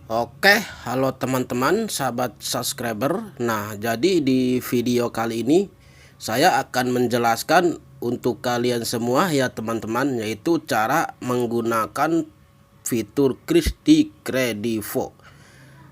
Oke, halo teman-teman, sahabat subscriber. Nah, jadi di video kali ini saya akan menjelaskan untuk kalian semua ya teman-teman, yaitu cara menggunakan fitur kris di Kredivo.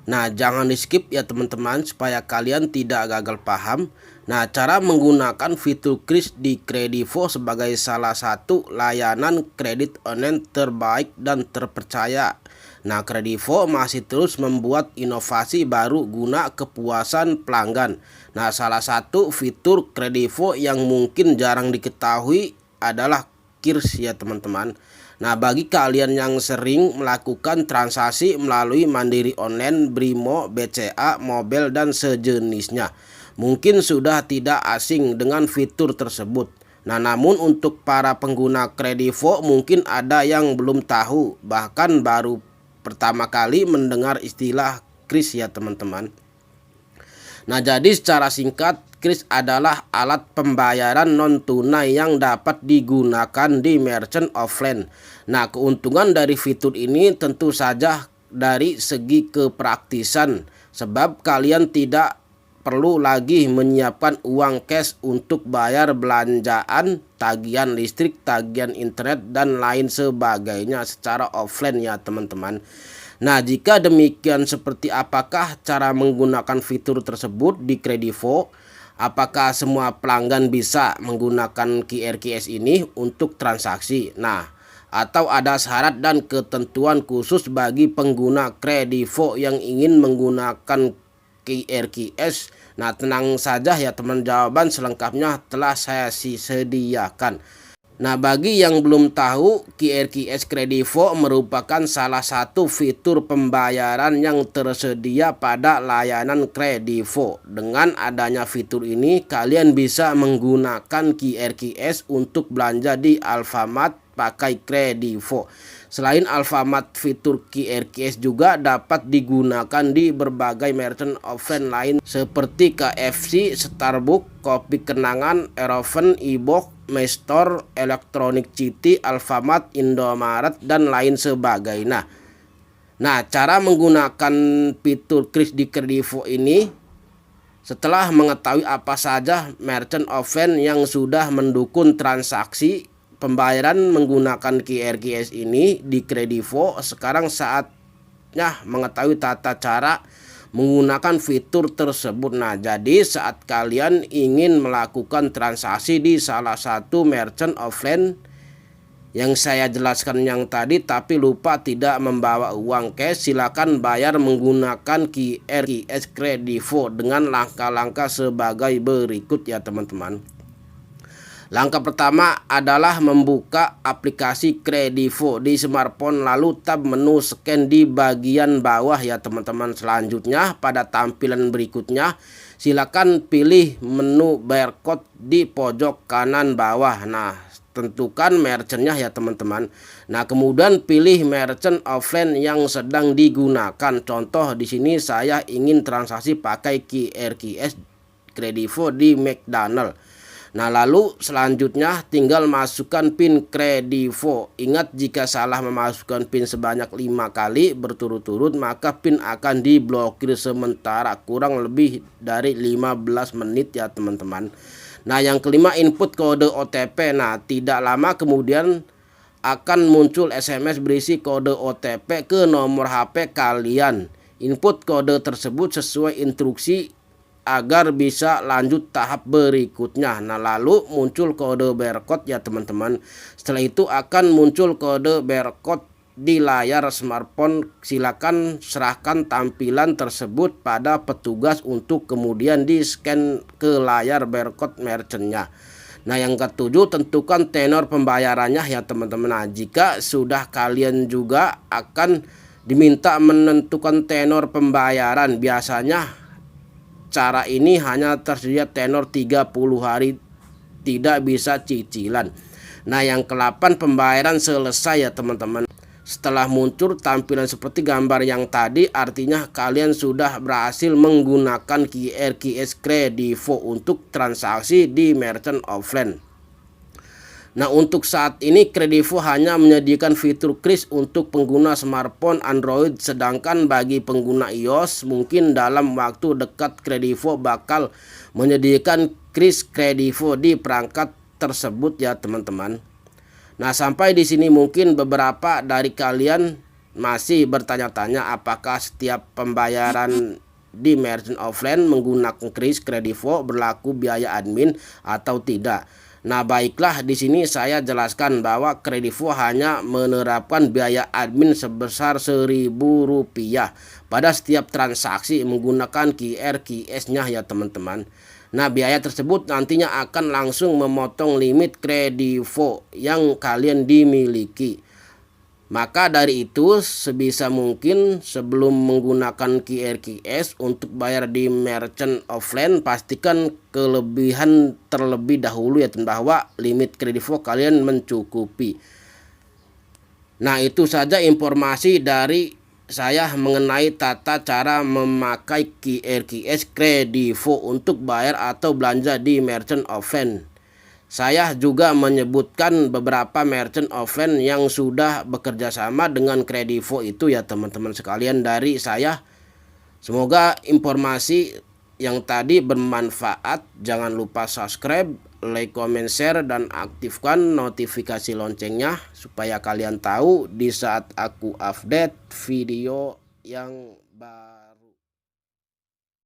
Nah, jangan di skip ya teman-teman supaya kalian tidak gagal paham. Nah, cara menggunakan fitur kris di Kredivo sebagai salah satu layanan kredit online terbaik dan terpercaya. Nah, Kredivo masih terus membuat inovasi baru guna kepuasan pelanggan. Nah, salah satu fitur Kredivo yang mungkin jarang diketahui adalah KIRS ya teman-teman. Nah, bagi kalian yang sering melakukan transaksi melalui Mandiri Online, Brimo, BCA, Mobile, dan sejenisnya, mungkin sudah tidak asing dengan fitur tersebut. Nah, namun untuk para pengguna Kredivo mungkin ada yang belum tahu, bahkan baru pertama kali mendengar istilah kris ya teman-teman. Nah, jadi secara singkat, kris adalah alat pembayaran non tunai yang dapat digunakan di merchant offline. Nah, keuntungan dari fitur ini tentu saja dari segi kepraktisan, sebab kalian tidak perlu lagi menyiapkan uang cash untuk bayar belanjaan, tagihan listrik, tagihan internet, dan lain sebagainya secara offline ya teman-teman. Nah, jika demikian, seperti apakah cara menggunakan fitur tersebut di Kredivo? Apakah semua pelanggan bisa menggunakan QRQS ini untuk transaksi? Nah, atau ada syarat dan ketentuan khusus bagi pengguna Kredivo yang ingin menggunakan QRQS? Nah, tenang saja ya teman, jawaban selengkapnya telah saya sediakan. Nah, bagi yang belum tahu, QRQS Kredivo merupakan salah satu fitur pembayaran yang tersedia pada layanan Kredivo. Dengan adanya fitur ini, kalian bisa menggunakan QRQS untuk belanja di Alfamart pakai Kredivo. Selain Alfamart, fitur QRQS juga dapat digunakan di berbagai merchant offline lain seperti KFC, Starbucks, Kopi Kenangan, Eroven, Ibok, Mestor, Elektronik City, Alfamart, Indomaret, dan lain sebagainya. Nah, cara menggunakan fitur kris di Kredivo ini, setelah mengetahui apa saja merchant offline yang sudah mendukung transaksi pembayaran menggunakan QRQS ini di Kredivo, sekarang saatnya mengetahui tata cara menggunakan fitur tersebut. Nah, jadi saat kalian ingin melakukan transaksi di salah satu merchant offline yang saya jelaskan yang tadi, tapi lupa tidak membawa uang cash, silakan bayar menggunakan QRQS Kredivo dengan langkah-langkah sebagai berikut ya teman-teman. Langkah pertama adalah membuka aplikasi Kredivo di smartphone, lalu tab menu scan di bagian bawah ya teman-teman. Selanjutnya pada tampilan berikutnya silakan pilih menu barcode di pojok kanan bawah. Nah, tentukan merchantnya ya teman-teman. Nah, kemudian pilih merchant offline yang sedang digunakan. Contoh di sini saya ingin transaksi pakai QRQS Kredivo di McDonald. Nah, lalu selanjutnya tinggal masukkan PIN Kredivo. Ingat, jika salah memasukkan PIN sebanyak 5 kali berturut-turut, maka PIN akan diblokir sementara kurang lebih dari 15 menit ya teman-teman. Nah, yang kelima, input kode OTP. Nah, tidak lama kemudian akan muncul SMS berisi kode OTP ke nomor HP kalian. Input kode tersebut sesuai instruksi agar bisa lanjut tahap berikutnya. Nah, lalu muncul kode barcode ya teman-teman. Setelah itu akan muncul kode barcode di layar smartphone. Silakan serahkan tampilan tersebut pada petugas untuk kemudian di scan ke layar barcode merchantnya. Nah, yang ketujuh, tentukan tenor pembayarannya ya teman-teman. Nah, jika sudah, kalian juga akan diminta menentukan tenor pembayaran. Biasanya cara ini hanya tersedia tenor 30 hari, tidak bisa cicilan. Nah, yang ke-8, pembayaran selesai ya teman-teman. Setelah muncul tampilan seperti gambar yang tadi, artinya kalian sudah berhasil menggunakan QRQS Kredivo untuk transaksi di merchant offline. Nah, untuk saat ini Kredivo hanya menyediakan fitur kris untuk pengguna smartphone Android, sedangkan bagi pengguna iOS mungkin dalam waktu dekat Kredivo bakal menyediakan kris Kredivo di perangkat tersebut ya teman-teman. Nah, sampai di sini mungkin beberapa dari kalian masih bertanya-tanya apakah setiap pembayaran di merchant offline menggunakan kris Kredivo berlaku biaya admin atau tidak. Nah, baiklah, di sini saya jelaskan bahwa Kredivo hanya menerapkan biaya admin sebesar Rp1.000 pada setiap transaksi menggunakan QR QS-nya ya teman-teman. Nah, biaya tersebut nantinya akan langsung memotong limit Kredivo yang kalian dimiliki. Maka dari itu sebisa mungkin sebelum menggunakan QR QS untuk bayar di merchant offline, pastikan kelebihan terlebih dahulu ya bahwa limit Kredivo kalian mencukupi. Nah, itu saja informasi dari saya mengenai tata cara memakai QR QS Kredivo untuk bayar atau belanja di merchant offline. Saya juga menyebutkan beberapa merchant offline yang sudah bekerja sama dengan Kredivo itu ya teman-teman sekalian dari saya. Semoga informasi yang tadi bermanfaat. Jangan lupa subscribe, like, comment, share, dan aktifkan notifikasi loncengnya supaya kalian tahu di saat aku update video yang baru.